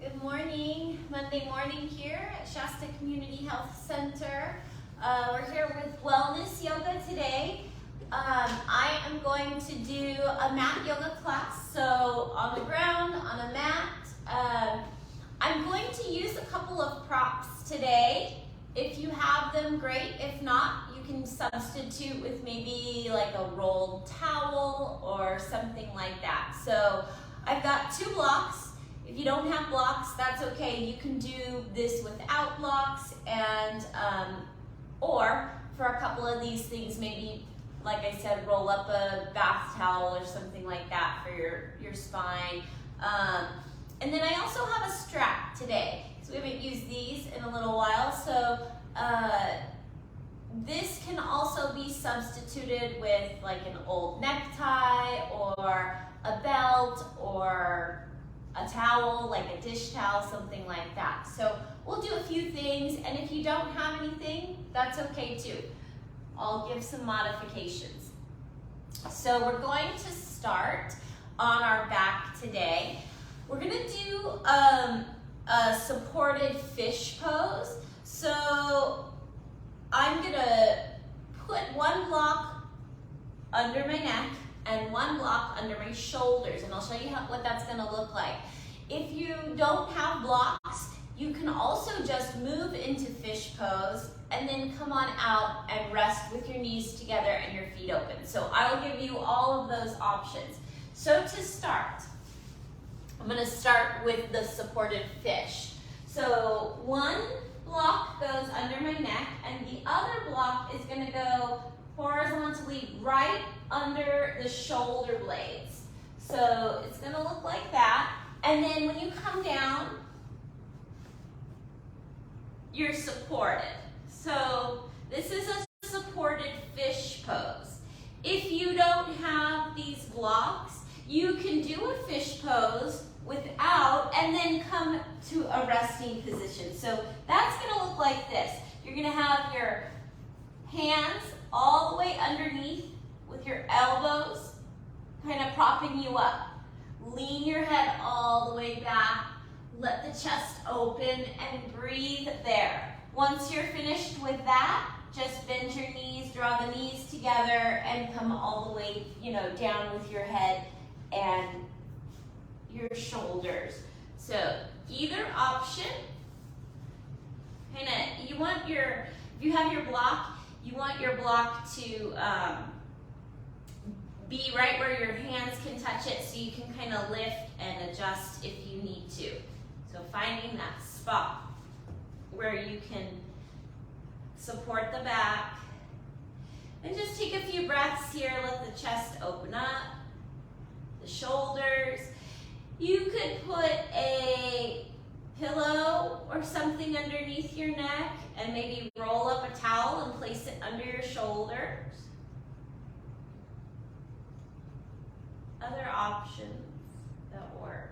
Good morning, Monday morning here at Shasta Community Health Center. We're here with Wellness Yoga today. I am going to do a mat yoga class, so on the ground, on a mat. I'm going to use a couple of props today. If you have them, great. If not, you can substitute with maybe like a rolled towel or something like that. So I've got 2 blocks. If you don't have blocks, that's okay. You can do this without blocks, and or for a couple of these things, maybe, like I said, roll up a bath towel or something like that for your spine. And then I also have a strap today. So we haven't used these in a little while. So this can also be substituted with like an old necktie or a belt or a towel, like a dish towel, something like that. So we'll do a few things, and if you don't have anything, that's okay too. I'll give some modifications. So we're going to start on our back today. We're gonna do a supported fish pose. So I'm gonna put 1 block under my neck and 1 block under my shoulders, and I'll show you what that's gonna look like. If you don't have blocks, you can also just move into fish pose and then come on out and rest with your knees together and your feet open. So I'll give you all of those options. So to start, I'm gonna start with the supported fish. So 1 block goes under my neck, and the other block is gonna go horizontally right under the shoulder blades. So it's gonna look like that. And then when you come down, you're supported. So this is a supported fish pose. If you don't have these blocks, you can do a fish pose without and then come to a resting position. So that's gonna look like this. You're gonna have your hands all the way underneath with your elbows kind of propping you up. Lean your head all the way back. Let the chest open and breathe there. Once you're finished with that, just bend your knees, draw the knees together, and come all the way, down with your head and your shoulders. So either option, if you have your block, you want your block to be right where your hands can touch it, so you can kind of lift and adjust if you need to. So finding that spot where you can support the back. And just take a few breaths here. Let the chest open up, the shoulders. You could put a pillow or something underneath your neck and maybe roll up a towel and place it under your shoulders. Other options that work.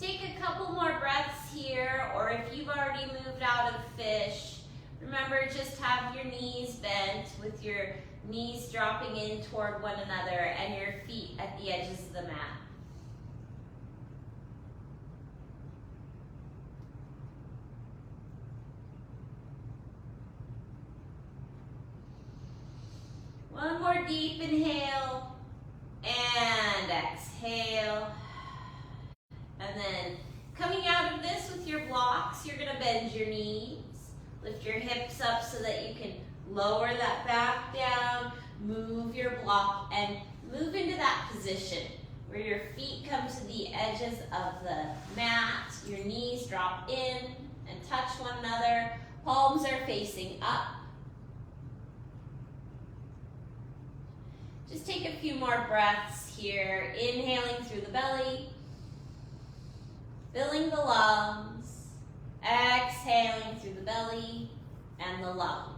Take a couple more breaths here, or if you've already moved out of fish, remember, just have your knees bent with your knees dropping in toward one another and your feet at the edges of the mat. One more deep inhale and exhale. And then coming out of this with your blocks, you're gonna bend your knees, lift your hips up so that you can lower that back down, move your block, and move into that position where your feet come to the edges of the mat, your knees drop in and touch one another, palms are facing up. Just take a few more breaths here. Inhaling through the belly, filling the lungs. Exhaling through the belly and the lungs.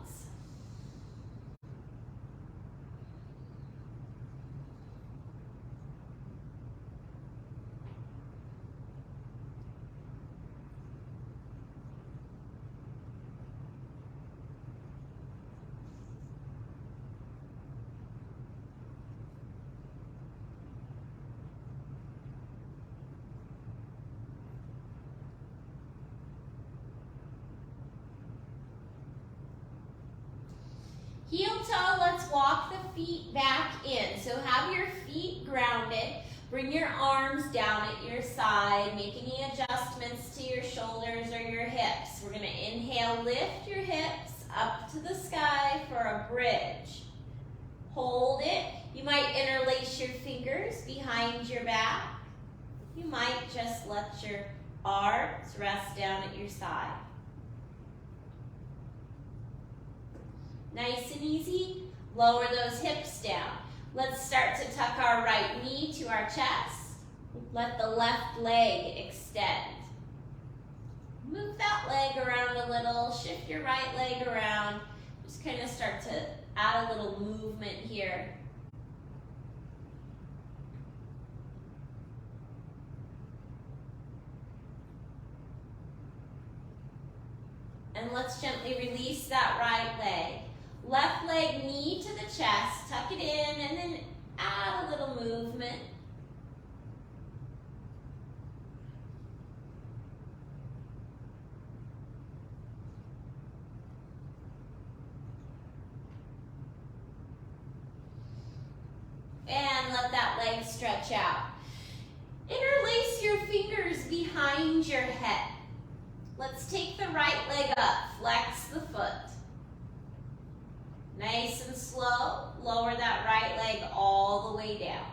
Heel toe, let's walk the feet back in. So have your feet grounded. Bring your arms down at your side. Make any adjustments to your shoulders or your hips. We're gonna inhale, lift your hips up to the sky for a bridge. Hold it. You might interlace your fingers behind your back. You might just let your arms rest down at your side. Nice and easy, lower those hips down. Let's start to tuck our right knee to our chest. Let the left leg extend. Move that leg around a little, shift your right leg around. Just kind of start to add a little movement here. And let's gently release that right leg. Left leg, knee to the chest, tuck it in, and then add a little movement. And let that leg stretch out. Interlace your fingers behind your head. Let's take the right leg up, flex the foot. Nice and slow, lower that right leg all the way down.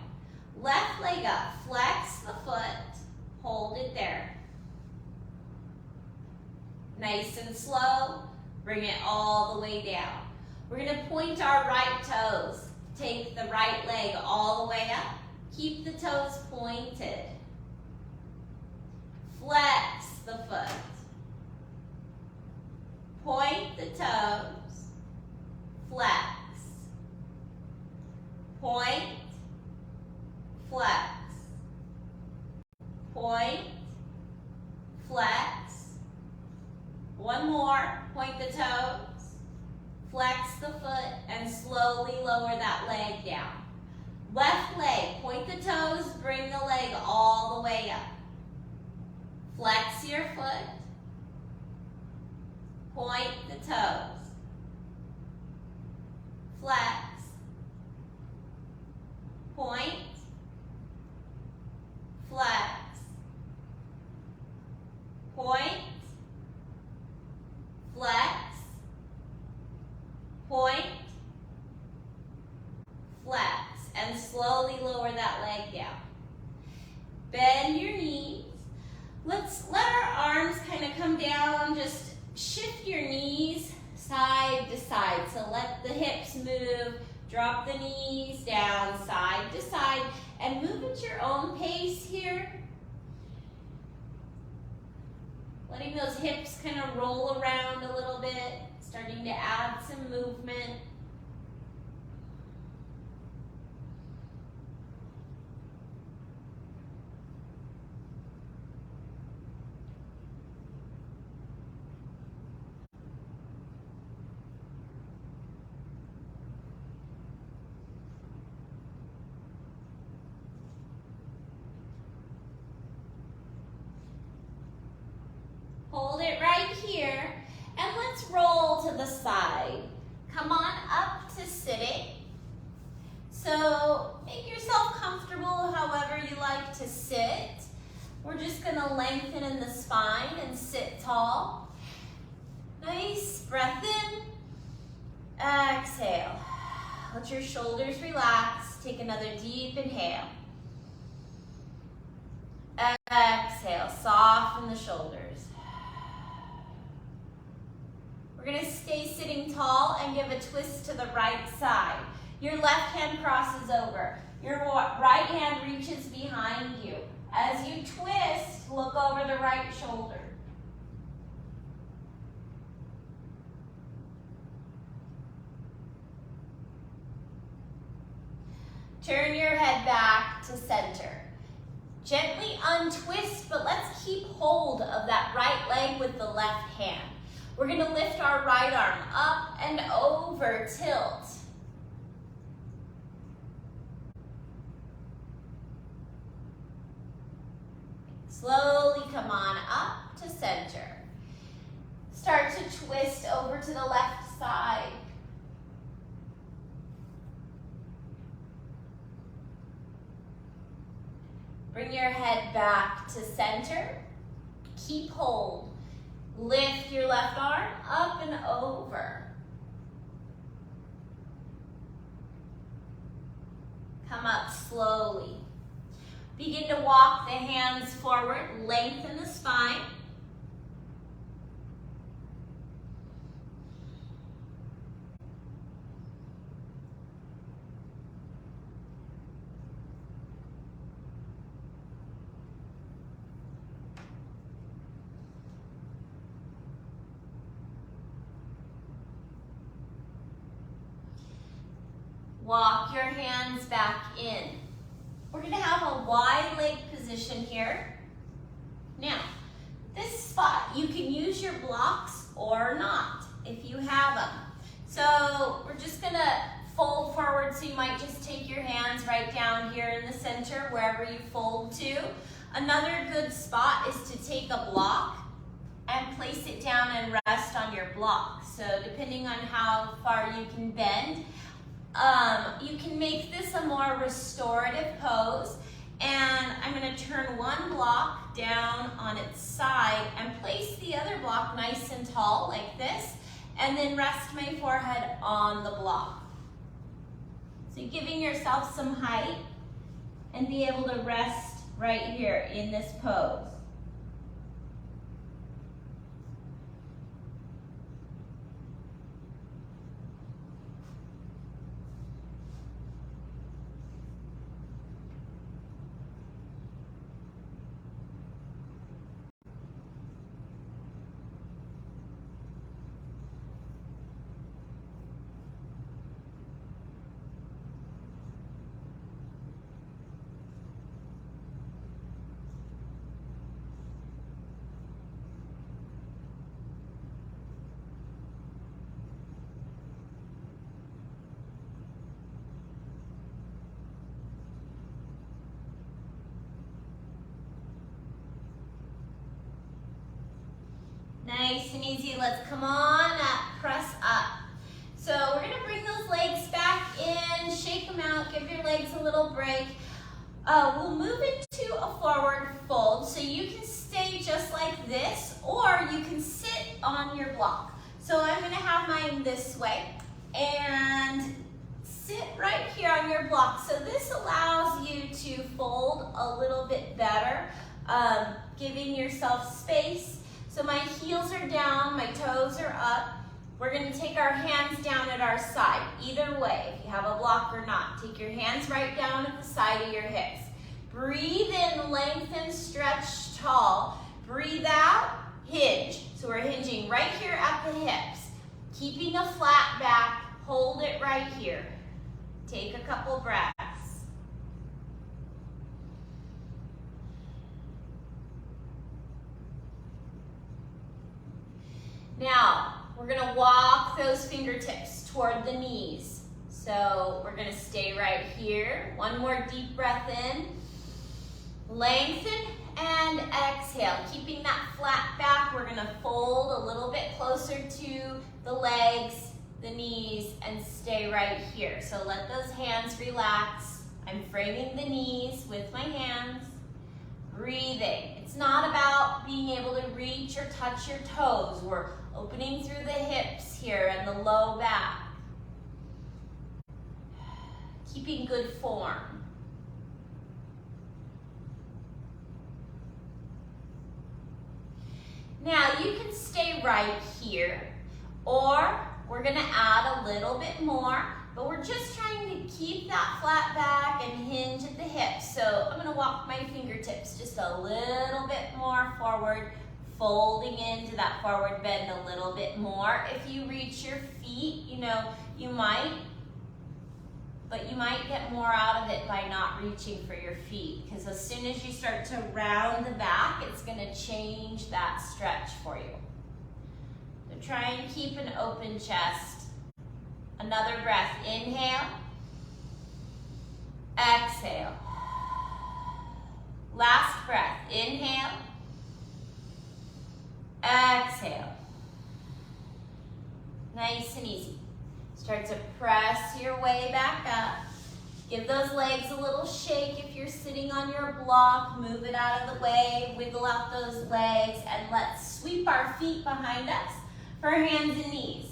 Left leg up, flex the foot, hold it there. Nice and slow, bring it all the way down. We're gonna point our right toes. Take the right leg all the way up. Keep the toes pointed. Flex the foot. Point the toes. Flex. Point. Flex. Point. Flex. One more. Point the toes. Flex the foot and slowly lower that leg down. Left leg. Point the toes. Bring the leg all the way up. Flex your foot. Point the toes. Flex. Point. Flex. Point. Flex. Point. Flex. And slowly lower that leg down. Bend your knees. Let's let our arms kind of come down. Just shift your knees side to side. So let the hips move. Drop the knees down side to side and move at your own pace here. Letting those hips kind of roll around a little bit, starting to add some movement. Hold it right here, and let's roll to the side. Come on up to sitting. So make yourself comfortable however you like to sit. We're just gonna lengthen in the spine and sit tall. Nice, breath in, exhale. Let your shoulders relax. Take another deep inhale. Exhale, soften the shoulders. We're gonna stay sitting tall and give a twist to the right side. Your left hand crosses over. Your right hand reaches behind you. As you twist, look over the right shoulder. Turn your head back to center. Gently untwist, but let's keep hold of that right leg with the left hand. We're going to lift our right arm up and over, tilt. Slowly come on up to center. Start to twist over to the left side. Bring your head back to center. Keep hold. Lift your left arm up and over. Come up slowly. Begin to walk the hands forward, lengthen the spine. Walk your hands back in. We're going to have a wide leg position here. Now, this spot, you can use your blocks or not if you have them. So we're just going to fold forward, so you might just take your hands right down here in the center, wherever you fold to. Another good spot is to take a block and place it down and rest on your block. So depending on how far you can bend, you can make this a more restorative pose. And I'm going to turn one block down on its side and place the other block nice and tall like this, and then rest my forehead on the block. So giving yourself some height and be able to rest right here in this pose. Nice and easy. Let's come on up, press up. So we're going to bring those legs back in, shake them out, give your legs a little break. We'll move into a forward fold. So you can stay just like this, or you can sit on your block. So I'm going to have mine this way and sit right here on your block. So this allows you to fold a little bit better, giving yourself space. So my heels are down, my toes are up. We're going to take our hands down at our side. Either way, if you have a block or not, take your hands right down at the side of your hips. Breathe in, lengthen, stretch, tall. Breathe out, hinge. So we're hinging right here at the hips. Keeping a flat back, hold it right here. Take a couple breaths. Now, we're going to walk those fingertips toward the knees. So we're going to stay right here. One more deep breath in. Lengthen and exhale. Keeping that flat back, we're going to fold a little bit closer to the legs, the knees, and stay right here. So let those hands relax. I'm framing the knees with my hands. Breathing. It's not about being able to reach or touch your toes. We're opening through the hips here and the low back. Keeping good form. Now you can stay right here, or we're going to add a little bit more but we're just trying to keep that flat back and hinge at the hips. So I'm gonna walk my fingertips just a little bit more forward, folding into that forward bend a little bit more. If you reach your feet, you might get more out of it by not reaching for your feet, because as soon as you start to round the back, it's gonna change that stretch for you. So try and keep an open chest. Another breath, inhale, exhale. Last breath, inhale, exhale. Nice and easy. Start to press your way back up. Give those legs a little shake if you're sitting on your block. Move it out of the way, wiggle out those legs, and let's sweep our feet behind us for hands and knees.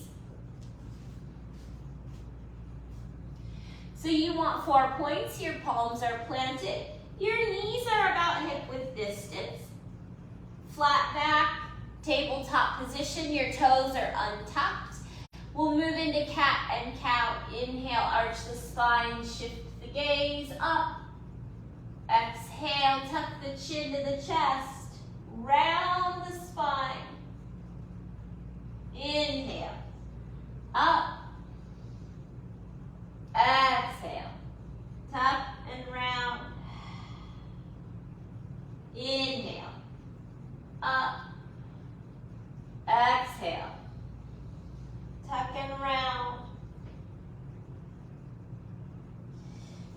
So you want 4 points, your palms are planted, your knees are about hip width distance, flat back, tabletop position, your toes are untucked. We'll move into cat and cow. Inhale, arch the spine, shift the gaze up. Exhale, tuck the chin to the chest, round the spine. Inhale, up. Exhale, tuck and round. Inhale, up. Exhale, tuck and round.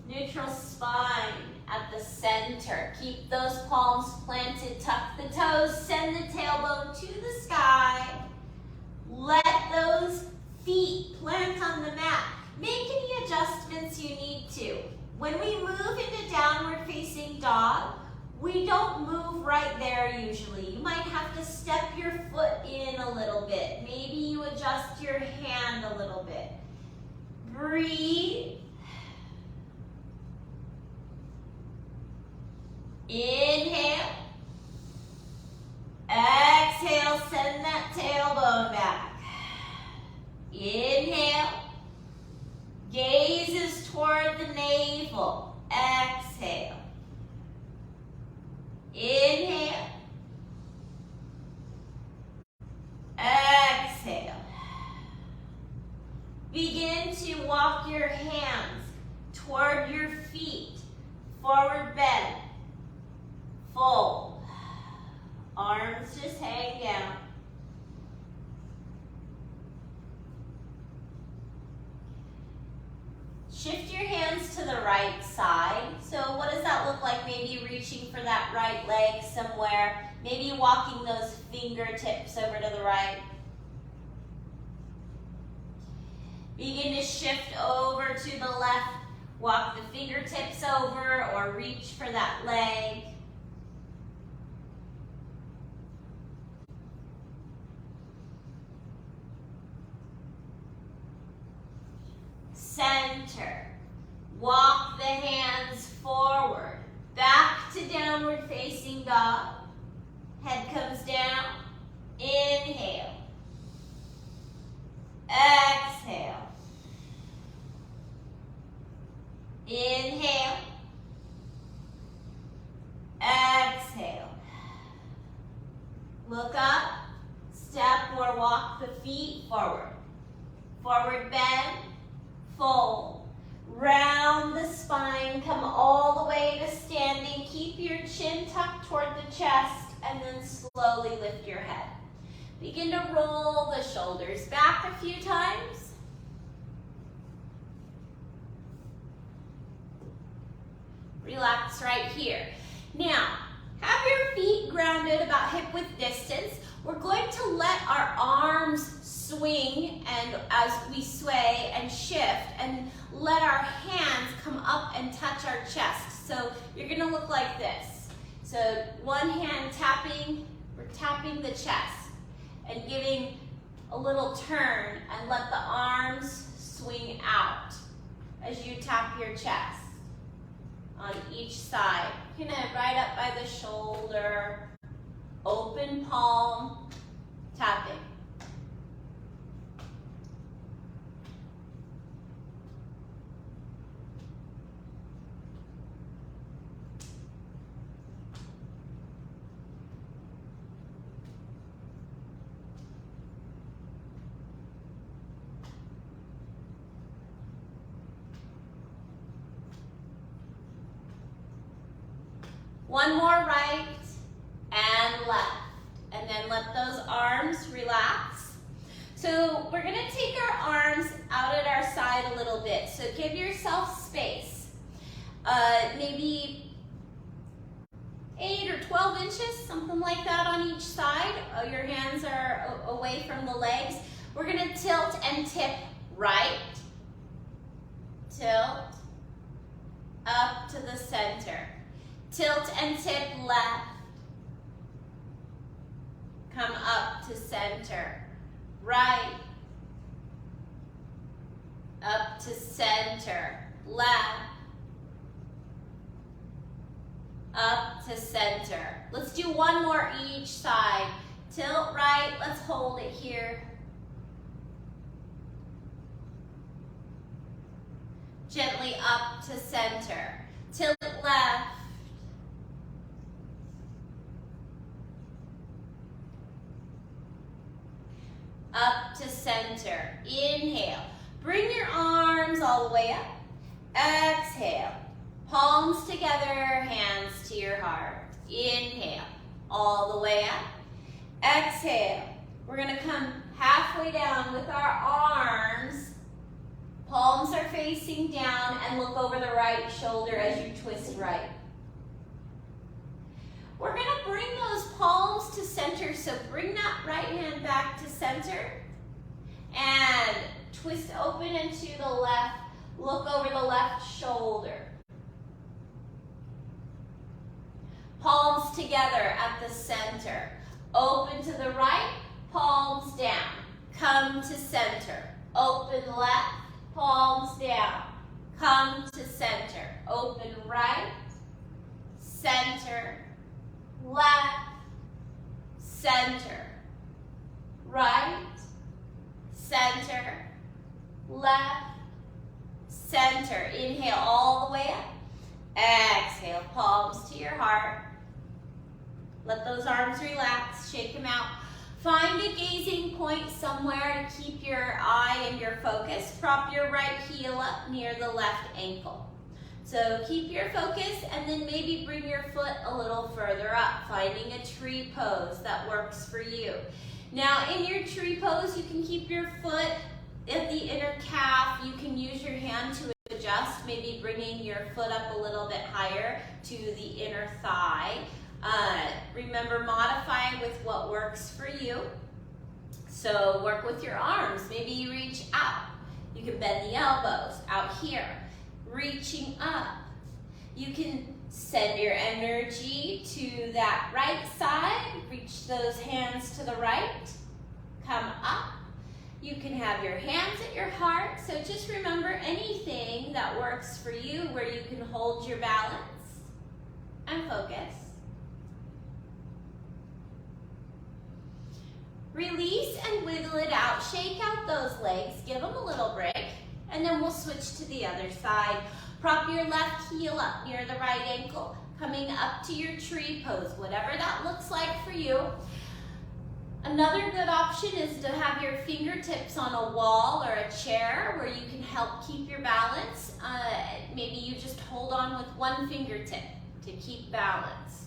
Neutral spine at the center. Keep those palms planted, tuck the toes, send the tailbone to the sky. Let those feet plant on the mat. Make any adjustments you need to. When we move into downward facing dog, we don't move right there usually. You might have to step your foot in a little bit. Maybe you adjust your hand a little bit. Breathe. Inhale. Exhale, send that tailbone back. Inhale. Gaze is toward the navel. Exhale. Inhale. Exhale. Begin to walk your hands toward your feet. Forward bend. Fold. Arms just hang down. Shift your hands to the right side. So what does that look like? Maybe reaching for that right leg somewhere. Maybe walking those fingertips over to the right. Begin to shift over to the left. Walk the fingertips over or reach for that leg. Center. Walk the hands forward. Back to downward facing dog. Head comes down. Inhale. Exhale. Inhale. Exhale. Look up. Step or walk the feet forward. Forward bend. Fold. Round the spine, come all the way to standing. Keep your chin tucked toward the chest and then slowly lift your head. Begin to roll the shoulders back a few times. Relax right here. Now, have your feet grounded about hip width distance. We're going to let our arms swing and as we sway and shift, and let our hands come up and touch our chest. So you're gonna look like this. So one hand tapping, we're tapping the chest and giving a little turn, and let the arms swing out as you tap your chest on each side. You're gonna right up by the shoulder, open palm, tapping. One more right and left. And then let those arms relax. So we're gonna take our arms out at our side a little bit. So give yourself space. Maybe 8 or 12 inches, something like that on each side. Your hands are away from the legs. We're gonna tilt and tip right, tilt, up to the center. Tilt and tip left, come up to center. Right, up to center. Left, up to center. Let's do one more each side. Tilt right, let's hold it here. Gently up to center. Tilt left. Up to center. Inhale. Bring your arms all the way up. Exhale. Palms together, hands to your heart. Inhale. All the way up. Exhale. We're going to come halfway down with our arms. Palms are facing down and look over the right shoulder as you twist right. We're going to bring those palms to center, so bring that right hand back to center and twist open and to the left. Look over the left shoulder. Palms together at the center. Open to the right, palms down. Come to center. Open left, palms down. Come to center. Open right, center, left, center, right, center, left, center. Inhale all the way up. Exhale, palms to your heart. Let those arms relax, shake them out. Find a gazing point somewhere to keep your eye and your focus. Prop your right heel up near the left ankle. So keep your focus and then maybe bring your foot a little further up, finding a tree pose that works for you. Now in your tree pose, you can keep your foot at the inner calf. You can use your hand to adjust, maybe bringing your foot up a little bit higher to the inner thigh. Remember, modify with what works for you. So work with your arms. Maybe you reach out. You can bend the elbows out here. Reaching up. You can send your energy to that right side. Reach those hands to the right. Come up. You can have your hands at your heart. So just remember anything that works for you where you can hold your balance and focus. Release and wiggle it out. Shake out those legs. Give them a little break. And then we'll switch to the other side. Prop your left heel up near the right ankle. Coming up to your tree pose. Whatever that looks like for you. Another good option is to have your fingertips on a wall or a chair where you can help keep your balance. Maybe you just hold on with one fingertip to keep balanced.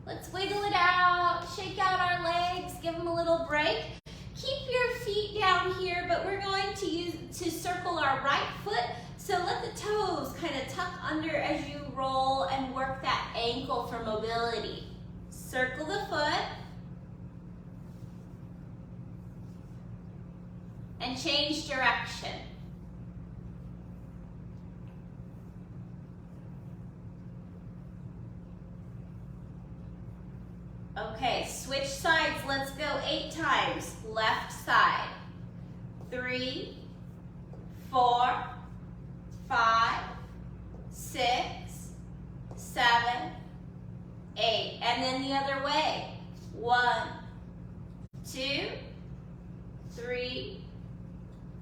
Let's wiggle it out, shake out our legs, give them a little break. Keep your feet down here, but we're going to circle our right foot. So let the toes kind of tuck under as you roll and work that ankle for mobility. Circle the foot. And change direction. Okay, switch sides. Let's go 8 times. Left side. 3, 4, 5, 6, 7, 8. And then the other way. 1, 2, 3,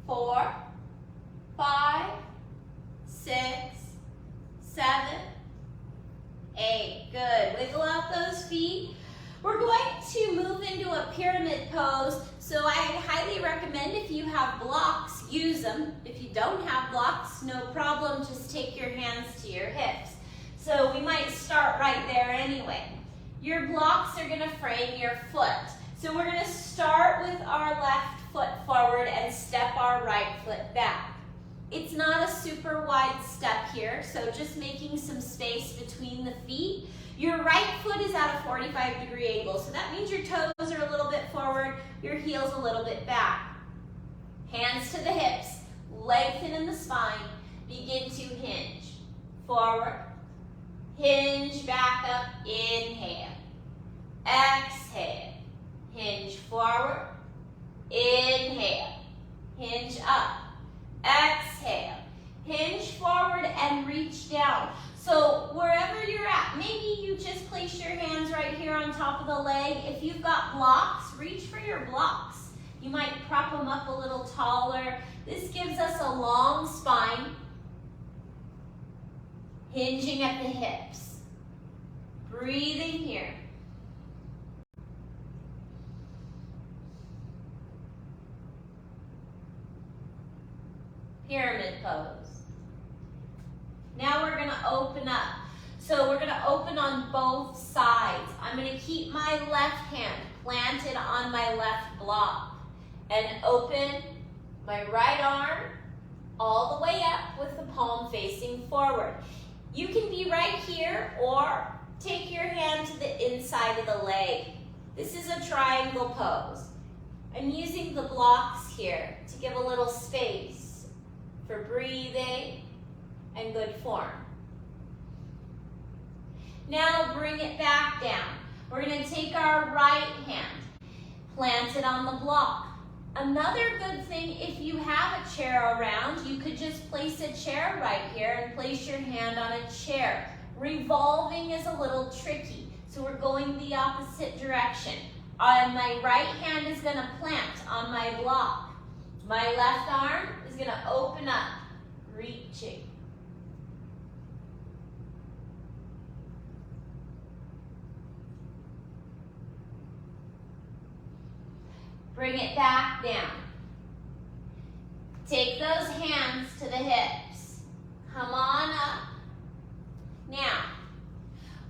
4, 5, 6, 7, 8. Good. Wiggle out those feet. We're going to move into a pyramid pose, so I highly recommend if you have blocks, use them. If you don't have blocks, no problem, just take your hands to your hips. So we might start right there anyway. Your blocks are gonna frame your foot. So we're gonna start with our left foot forward and step our right foot back. It's not a super wide step here, so just making some space between the feet. Your right foot is at a 45-degree angle, so that means your toes are a little bit forward, your heels a little bit back. Hands to the hips, lengthen in the spine, begin to hinge. Forward, hinge back up, inhale. Exhale, hinge forward, inhale, hinge up. Exhale, hinge forward and reach down. So wherever you're at, maybe you just place your hands right here on top of the leg. If you've got blocks, reach for your blocks. You might prop them up a little taller. This gives us a long spine, hinging at the hips. Breathing here. Pyramid pose. Now we're going to open up. So we're going to open on both sides. I'm going to keep my left hand planted on my left block and open my right arm all the way up with the palm facing forward. You can be right here or take your hand to the inside of the leg. This is a triangle pose. I'm using the blocks here to give a little space for breathing and good form. Now bring it back down. We're going to take our right hand, plant it on the block. Another good thing, if you have a chair around, you could just place a chair right here and place your hand on a chair. Revolving is a little tricky, so we're going the opposite direction. My right hand is going to plant on my block. My left arm is going to open up, reaching. Bring it back down. Take those hands to the hips. Come on up. Now,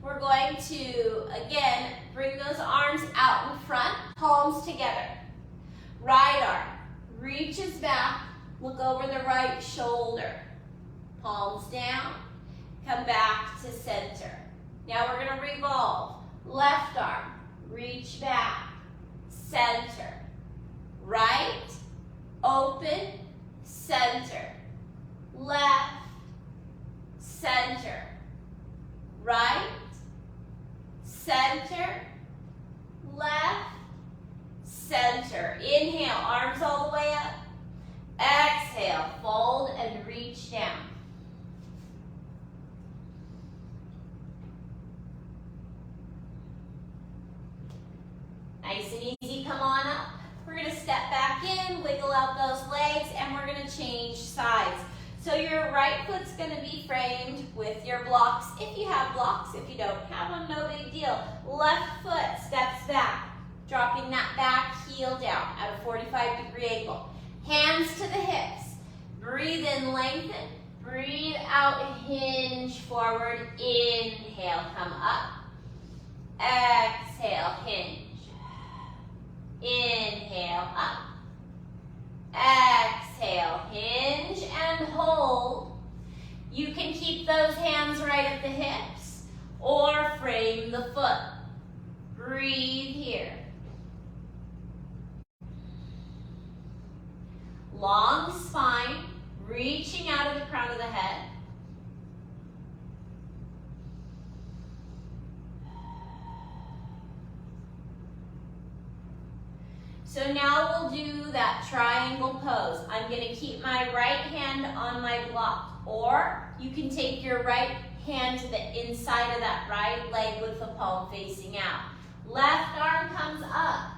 we're going to, again, bring those arms out in front, palms together. Right arm reaches back, look over the right shoulder. Palms down, come back to center. Now we're going to revolve. Left arm, reach back, center. Right, open, center. Left, center. Right, center, left, center. Inhale, arms all the way up. Exhale, fold and reach down. Nice and easy, come on up. We're going to step back in, wiggle out those legs, and we're going to change sides. So your right foot's going to be framed with your blocks. If you have blocks, if you don't have them, no big deal. Left foot steps back, dropping that back heel down at a 45-degree angle. Hands to the hips. Breathe in, lengthen. Breathe out, hinge forward. Inhale, come up. Exhale, hinge. Inhale, up. Exhale, hinge and hold. You can keep those hands right at the hips or frame the foot. Breathe here. Long spine, reaching out of the crown of the head. So now we'll do that triangle pose. I'm going to keep my right hand on my block, or you can take your right hand to the inside of that right leg with the palm facing out. Left arm comes up.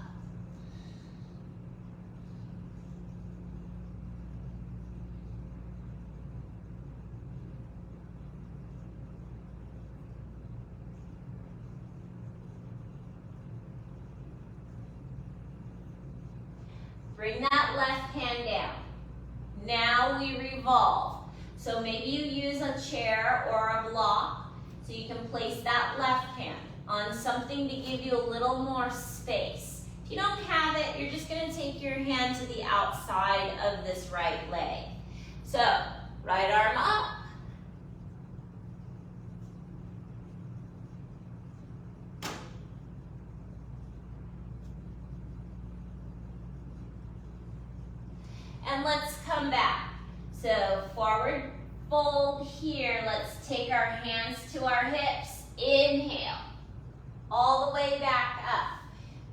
Bring that left hand down. Now we revolve. So maybe you use a chair or a block so you can place that left hand on something to give you a little more space. If you don't have it, you're just going to take your hand to the outside of this right leg. So, right arm up. And let's come back. So forward fold here. Let's take our hands to our hips. Inhale. All the way back up.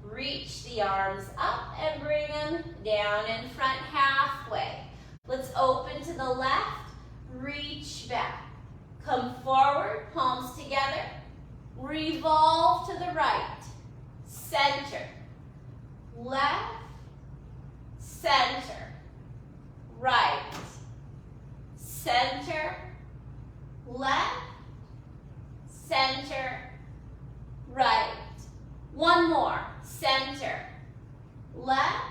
Reach the arms up and bring them down in front halfway. Let's open to the left. Reach back. Come forward, palms together. Revolve to the right. Center. Left. Center. Right, center, left, center, right. One more, center, left,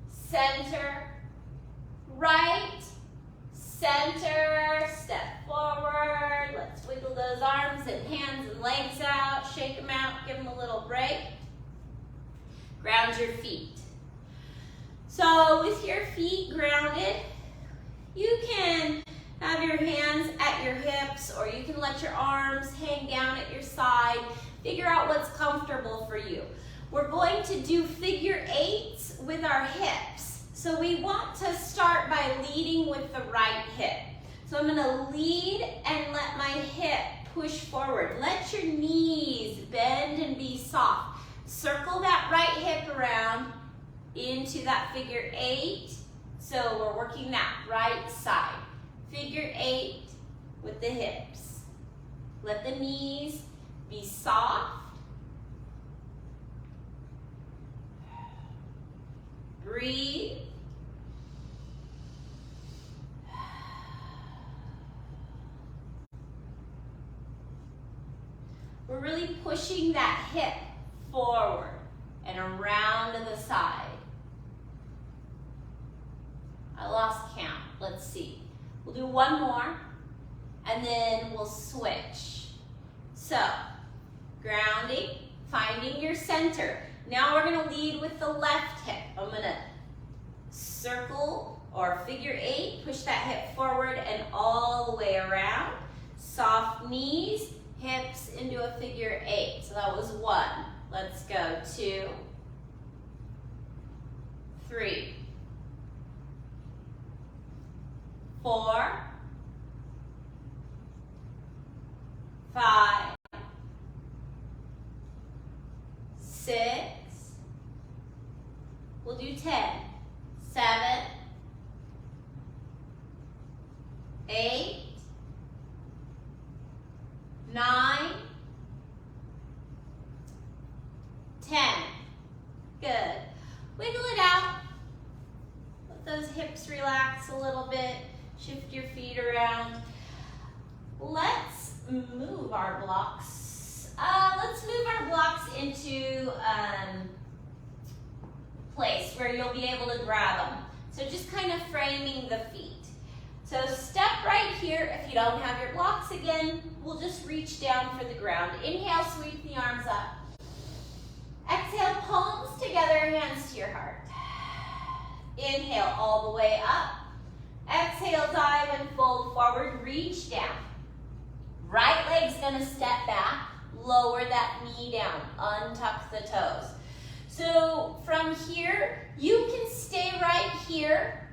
center, right, center, step forward. Let's wiggle those arms and hands and legs out, shake them out, give them a little break. Ground your feet. So with your feet grounded, you can have your hands at your hips or you can let your arms hang down at your side. Figure out what's comfortable for you. We're going to do figure eights with our hips. So we want to start by leading with the right hip. So I'm going to lead and let my hip push forward. Let your knees bend and be soft. Circle that right hip around into that figure eight. So we're working that right side. Figure eight with the hips. Let the knees be soft. Breathe. We're really pushing that hip forward and around to the side. I lost count. Let's see. We'll do one more and then we'll switch. So, grounding, finding your center. Now we're going to lead with the left hip. I'm going to circle or figure eight, push that hip forward and all the way around. Soft knees, hips into a figure eight. So that was one. Let's go 2, 3, 4, 5, 6, we'll do 10, 7, 8, 9, 10. Good. Wiggle it out. Let those hips relax a little bit. Shift your feet around. Let's move our blocks. Let's move our blocks into place where you'll be able to grab them. So just kind of framing the feet. So step right here. If you don't have your blocks again, we'll just reach down for the ground. Inhale, sweep the arms up. Exhale, palms together, hands to your heart. Inhale all the way up. Exhale, dive and fold forward, reach down. Right leg's gonna step back, lower that knee down, untuck the toes. So from here, you can stay right here.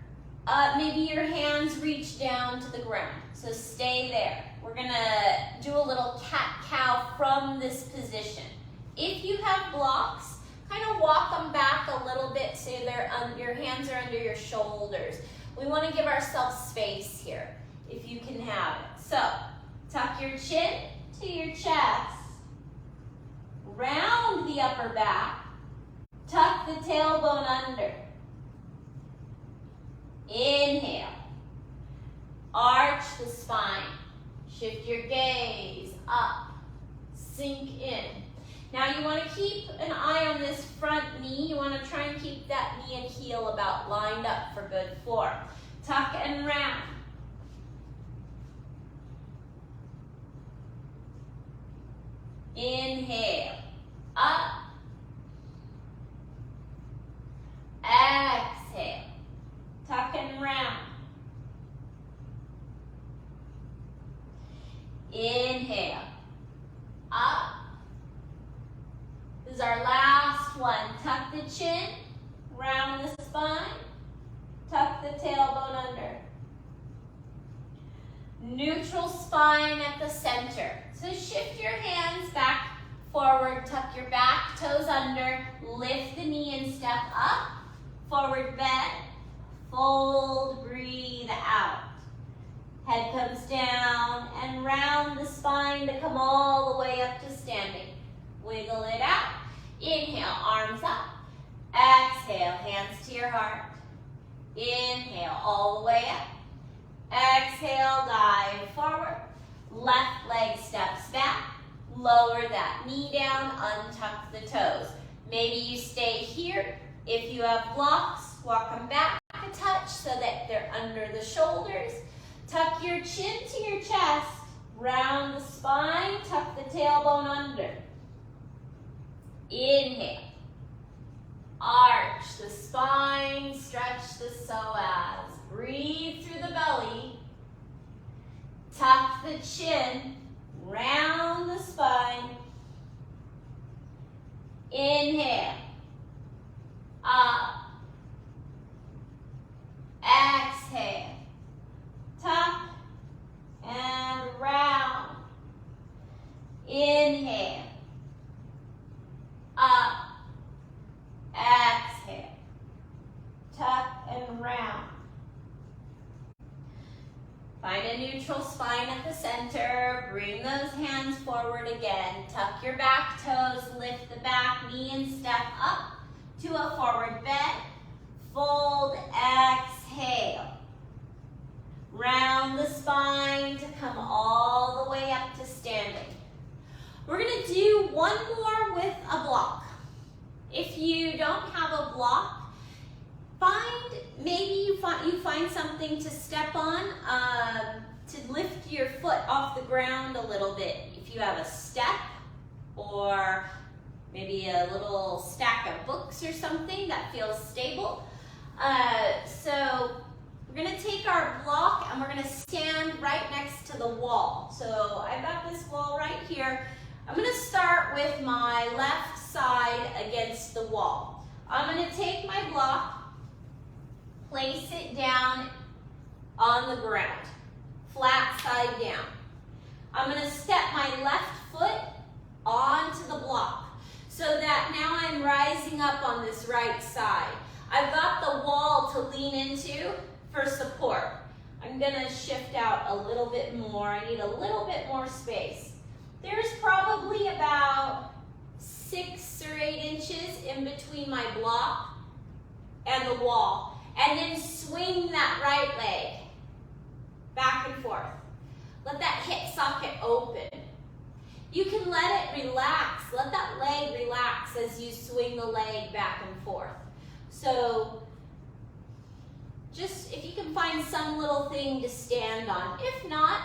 Maybe your hands reach down to the ground. So stay there. We're gonna do a little cat-cow from this position. If you have blocks, kind of walk them back a little bit so your hands are under your shoulders. We want to give ourselves space here, if you can have it. So, tuck your chin to your chest. Round the upper back. Tuck the tailbone under. Inhale. Arch the spine. Shift your gaze up. Sink in. Now you want to keep an eye on this front knee. You want to try and keep that knee and heel about lined up for good form. Tuck and round. Inhale, up. Exhale, tuck and round. Inhale, up. This is our last one. Tuck the chin, round the spine, tuck the tailbone under. Neutral spine at the center. So shift your hands back, forward, tuck your back, toes under, lift the knee and step up, forward bend, fold, breathe out. Head comes down and round the spine to come all the way up to standing. Wiggle it out. Inhale, arms up. Exhale, hands to your heart. Inhale, all the way up. Exhale, dive forward. Left leg steps back. Lower that knee down, untuck the toes. Maybe you stay here. If you have blocks, walk them back a touch so that they're under the shoulders. Tuck your chin to your chest. Round the spine, tuck the tailbone under. Inhale. Arch the spine, stretch the psoas. Breathe through the belly. Tuck the chin, round the spine. Inhale. Up. Exhale. Tuck and round. Inhale. Up. Exhale. Tuck and round. Find a neutral spine at the center. Bring those hands forward again. Tuck your back toes. Lift the back knee and step up to a forward bend. Fold. Exhale. Round the spine to come all the way up to standing. We're going to do one more with a block. If you don't have a block, maybe you find something to step on to lift your foot off the ground a little bit. If you have a step or maybe a little stack of books or something that feels stable. So we're going to take our block and we're going to stand right next to the wall. So I've got this wall right here. I'm going to start with my left side against the wall. I'm going to take my block, place it down on the ground, flat side down. I'm going to step my left foot onto the block so that now I'm rising up on this right side. I've got the wall to lean into for support. I'm going to shift out a little bit more. I need a little bit more space. There's probably about 6 or 8 inches in between my block and the wall. And then swing that right leg back and forth. Let that hip socket open. You can let it relax. Let that leg relax as you swing the leg back and forth. So just if you can find some little thing to stand on. If not,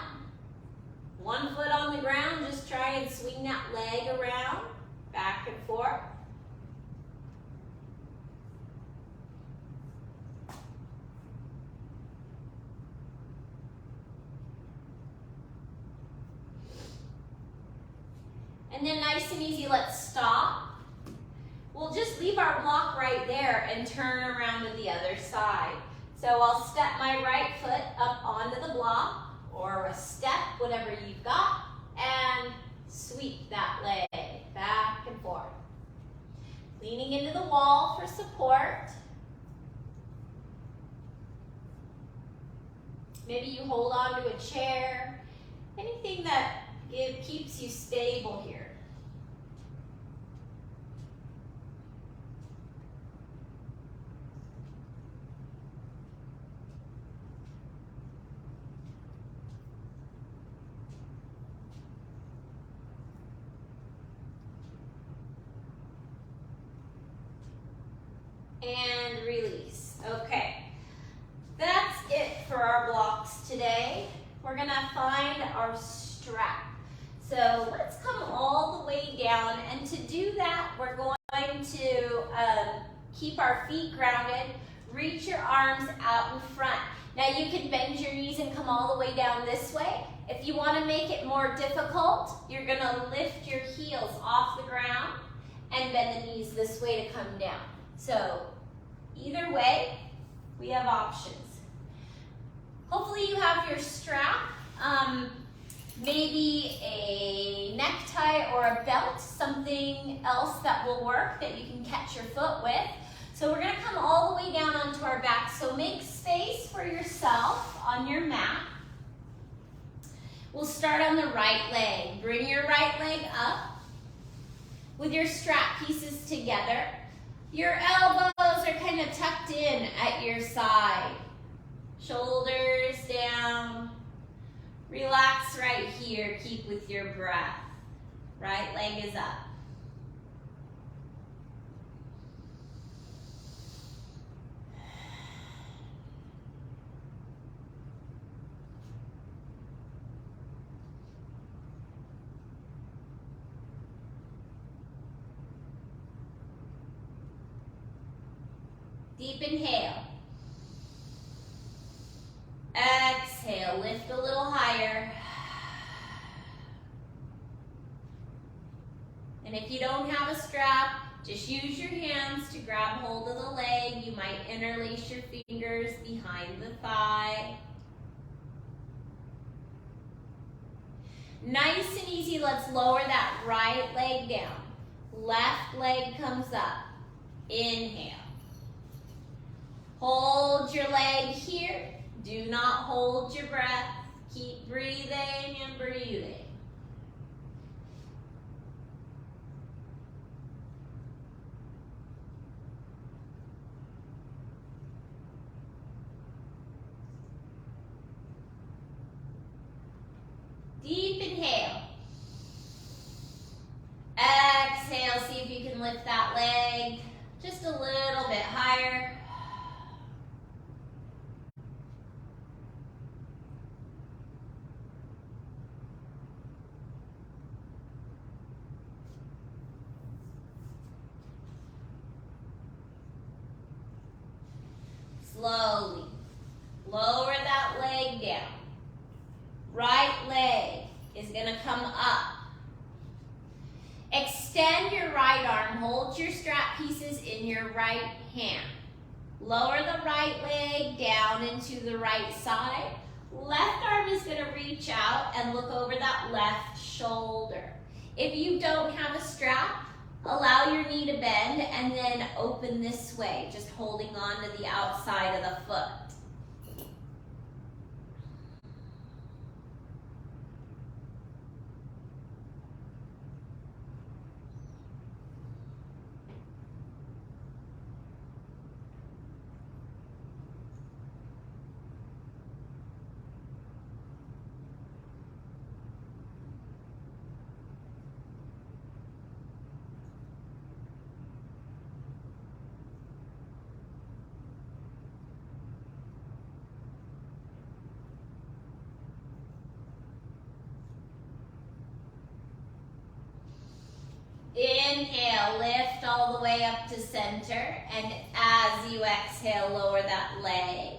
one foot on the ground, just try and swing that leg around, back and forth. And then nice and easy, let's stop. We'll just leave our block right there and turn around to the other side. So I'll step my right foot up onto the block, or a step, whatever you've got, and sweep that leg back and forth. Leaning into the wall for support. Maybe you hold on to a chair. Anything that keeps you stable here. our blocks today. We're gonna find our strap. So let's come all the way down, and to do that, we're going to keep our feet grounded, reach your arms out in front. Now you can bend your knees and come all the way down this way. If you want to make it more difficult, you're going to lift your heels off the ground and bend the knees this way to come down. So either way, we have options. Hopefully you have your strap, maybe a necktie or a belt, something else that will work that you can catch your foot with. So we're going to come all the way down onto our back. So make space for yourself on your mat. We'll start on the right leg. Bring your right leg up with your strap pieces together. Your elbows are kind of tucked in at your side. Shoulders down. Relax right here. Keep with your breath. Right leg is up. Deep inhale. Exhale, lift a little higher. And if you don't have a strap, just use your hands to grab hold of the leg. You might interlace your fingers behind the thigh. Nice and easy, let's lower that right leg down. Left leg comes up. Inhale. Hold your leg here. Do not hold your breath. Keep breathing and breathing. Deep inhale. Exhale, see if you can lift that leg just a little bit higher. Slowly lower that leg down. Right leg is going to come up. Extend your right arm. Hold your strap pieces in your right hand. Lower the right leg down into the right side. Left arm is going to reach out and look over that left shoulder. If you don't have a strap, allow your knee to bend and then open this way, just holding on to the outside of the foot. Inhale, lift all the way up to center, and as you exhale, lower that leg.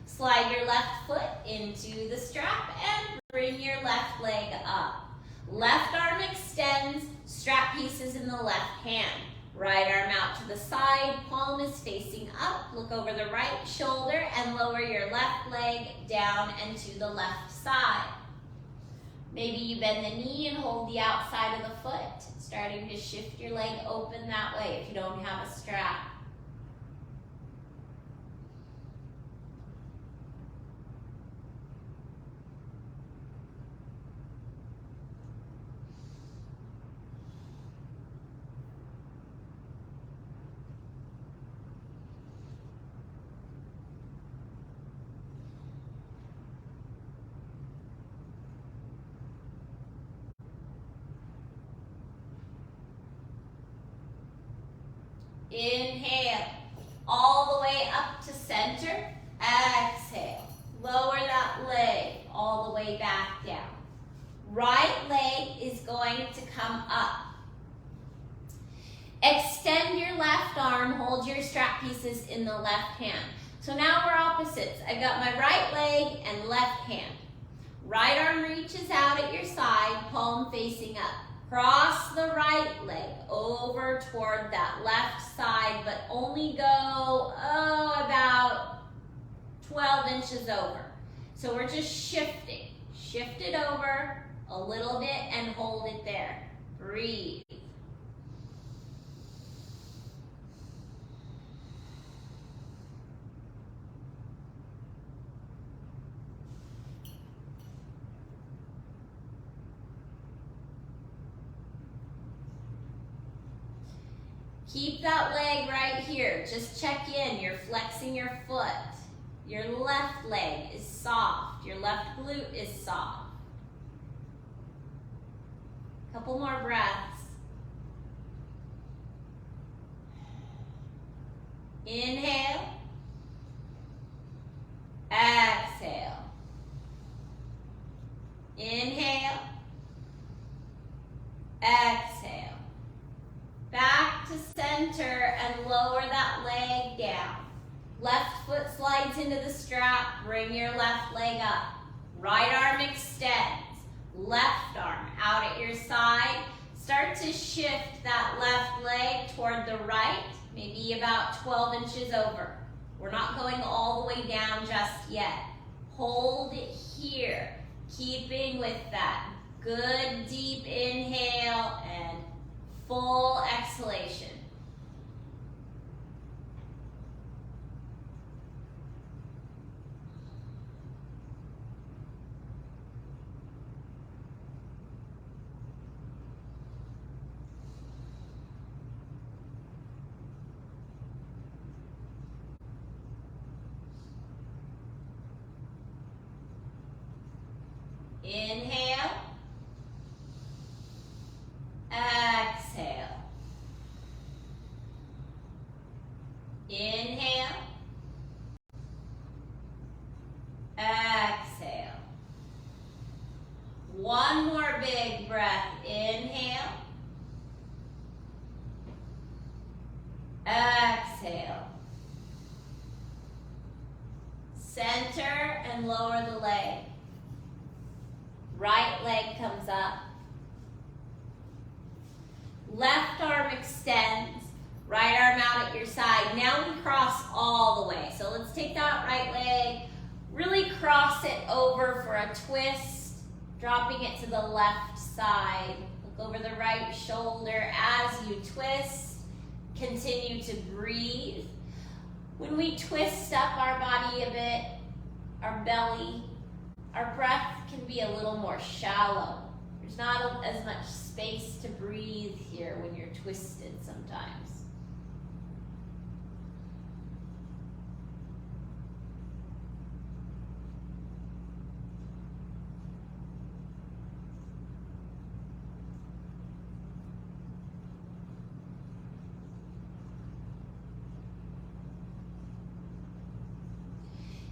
Slide your left foot into the strap and bring your left leg up. Left arm extends, strap pieces in the left hand. Right arm out to the side, palm is facing up. Look over the right shoulder and lower your left leg down and to the left side. Maybe you bend the knee and hold the outside of the foot, starting to shift your leg open that way if you don't have a strap. Inhale, all the way up to center. Exhale, lower way back down. Right leg is going to come up. Extend your left arm, hold your strap pieces in the left hand. So now we're opposites. I got my right leg and left hand. Right arm reaches out at your side, palm facing up. Cross the right leg over toward that left side, but only go, about 12 inches over. So we're just shifting. Shift it over a little bit and hold it there. Breathe. Keep that leg right here. Just check in. You're flexing your foot. Your left leg is soft. Your left glute is soft. Couple more breaths. Inhale. Exhale. Inhale. Exhale. Back to center and lower that leg down. Left foot slides into the strap. Bring your left leg up. Right arm extends. Left arm out at your side. Start to shift that left leg toward the right, maybe about 12 inches over. We're not going all the way down just yet. Hold it here, keeping with that good deep inhale and full exhalation. Inhale. Exhale. Inhale. Exhale. One more big breath. Inhale. Exhale. Center and lower the leg. Right leg comes up. Left arm extends. Right arm out at your side. Now we cross all the way. So let's take that right leg, really cross it over for a twist, dropping it to the left side. Look over the right shoulder as you twist. Continue to breathe. When we twist up our body a bit, our belly, our breath can be a little more shallow. There's not as much space to breathe here when you're twisted sometimes.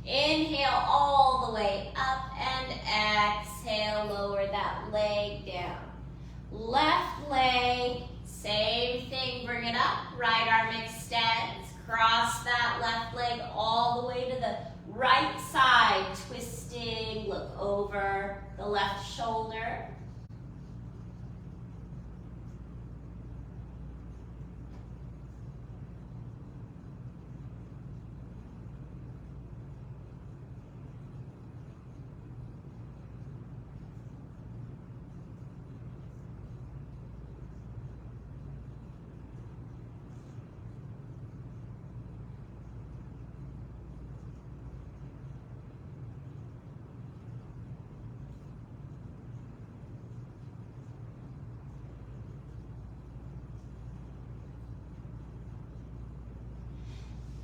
Inhale all the way up and exhale, lower that leg down. Left leg, same thing, bring it up. Right arm extends, cross that left leg all the way to the right side, twisting, look over the left shoulder.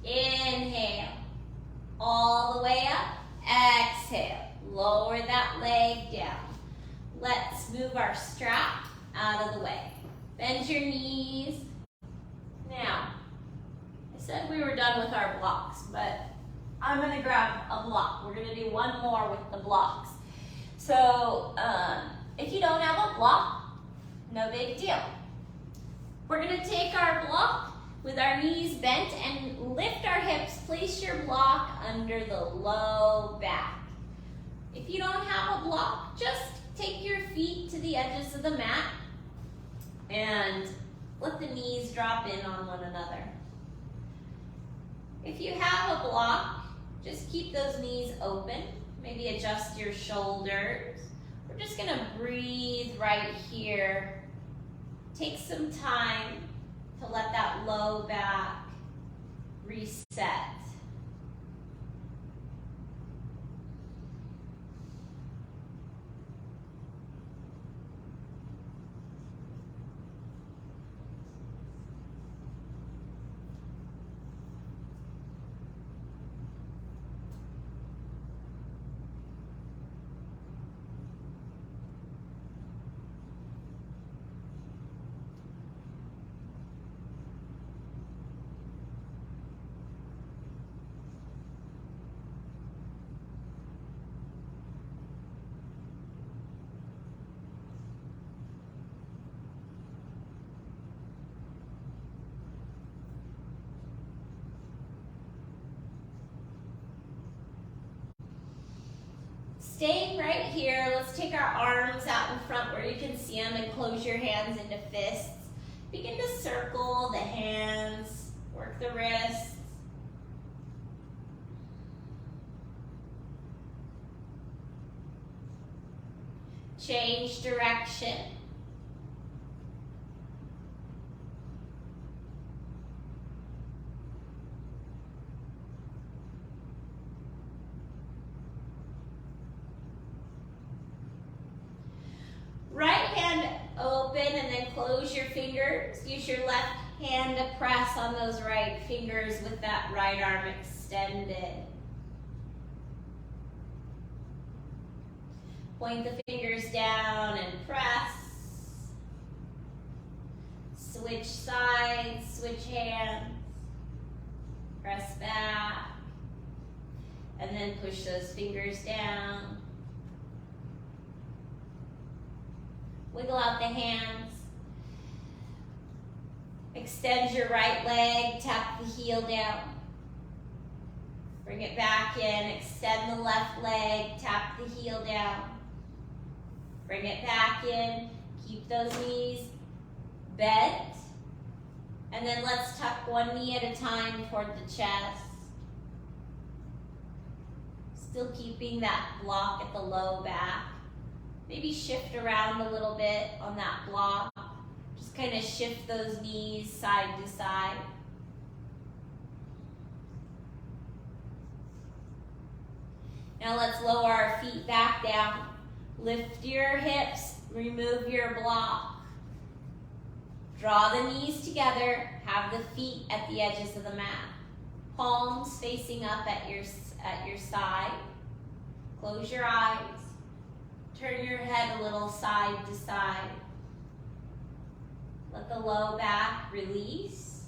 Inhale, all the way up. Exhale, lower that leg down. Let's move our strap out of the way. Bend your knees. Now, I said we were done with our blocks, but I'm gonna grab a block. We're gonna do one more with the blocks. So if you don't have a block, no big deal. We're gonna take our block with our knees bent and lift our hips. Place your block under the low back. If you don't have a block, just take your feet to the edges of the mat and let the knees drop in on one another. If you have a block, just keep those knees open. Maybe adjust your shoulders. We're just gonna breathe right here. Take some time to let that low back reset. Staying right here, let's take our arms out in front where you can see them and close your hands into fists. Begin to circle the hands, work the wrists. Change direction. Right hand open and then close your fingers. Use your left hand to press on those right fingers with that right arm extended. Point the fingers down and press. Switch sides, switch hands. Press back. And then push those fingers down. Wiggle out the hands. Extend your right leg, tap the heel down. Bring it back in, extend the left leg, tap the heel down. Bring it back in, keep those knees bent. And then let's tuck one knee at a time toward the chest. Still keeping that block at the low back. Maybe shift around a little bit on that block. Just kind of shift those knees side to side. Now let's lower our feet back down. Lift your hips, remove your block. Draw the knees together, have the feet at the edges of the mat. Palms facing up at your side. Close your eyes. Turn your head a little side to side. Let the low back release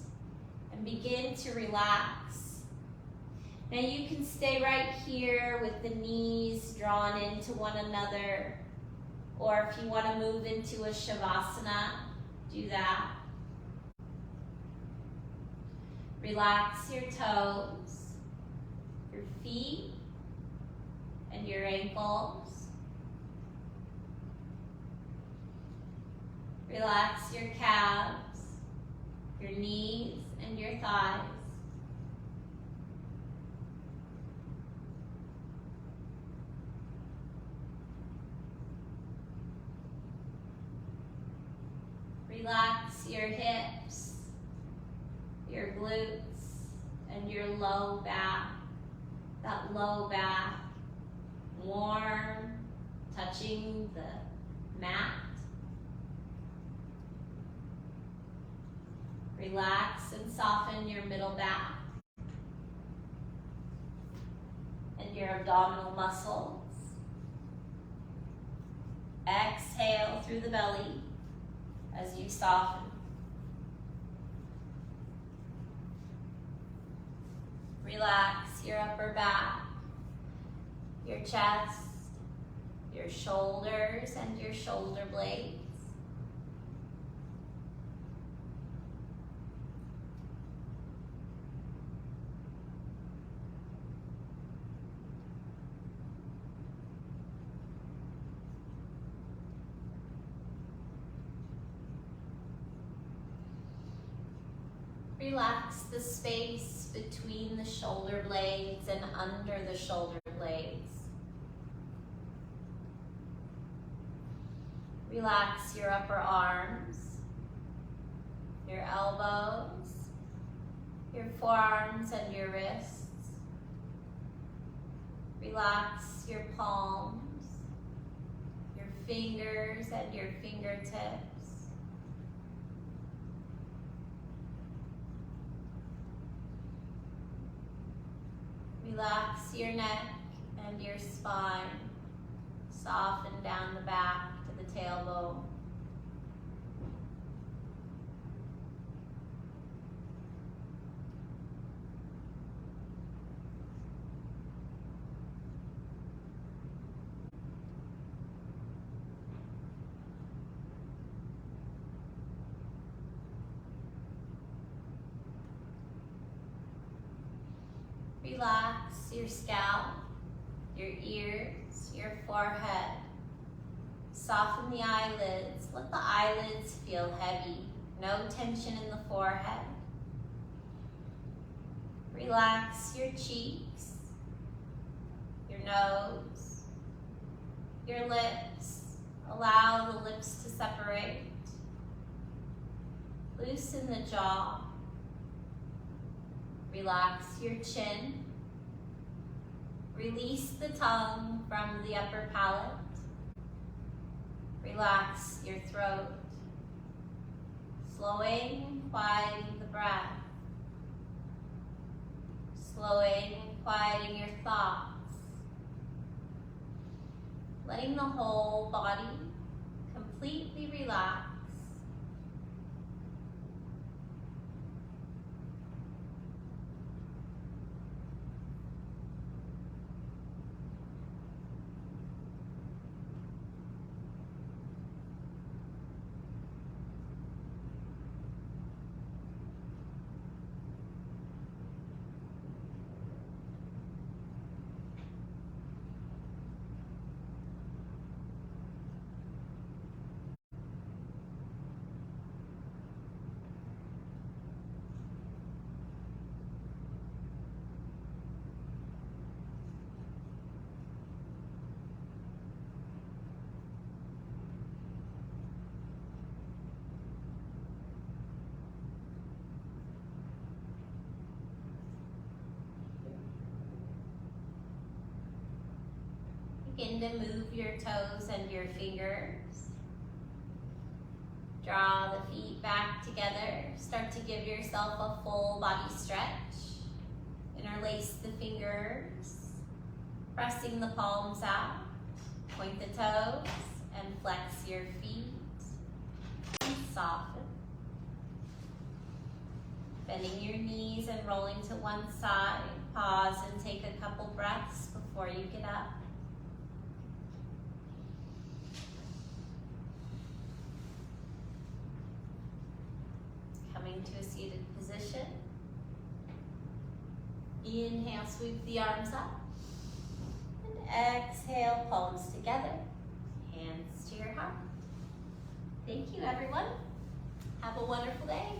and begin to relax. Now you can stay right here with the knees drawn into one another, or if you want to move into a Shavasana, do that. Relax your toes, your feet, and your ankles. Relax your calves, your knees, and your thighs. Relax your hips, your glutes, and your low back. That low back, warm, touching the mat. Relax and soften your middle back and your abdominal muscles. Exhale through the belly as you soften. Relax your upper back, your chest, your shoulders and your shoulder blades. Relax the space between the shoulder blades and under the shoulder blades. Relax your upper arms, your elbows, your forearms and your wrists. Relax your palms, your fingers and your fingertips. Relax your neck and your spine. Soften down the back to the tailbone. Relax your scalp, your ears, your forehead. Soften the eyelids. Let the eyelids feel heavy. No tension in the forehead. Relax your cheeks, your nose, your lips. Allow the lips to separate. Loosen the jaw. Relax your chin. Release the tongue from the upper palate. Relax your throat. Slowing, quieting the breath. Slowing, quieting your thoughts. Letting the whole body completely relax. Begin to move your toes and your fingers. Draw the feet back together. Start to give yourself a full body stretch. Interlace the fingers, pressing the palms out. Point the toes and flex your feet. And soften. Bending your knees and rolling to one side. Pause and take a couple breaths before you get up. Coming to a seated position. Inhale, sweep the arms up. And exhale, palms together. Hands to your heart. Thank you, everyone. Have a wonderful day.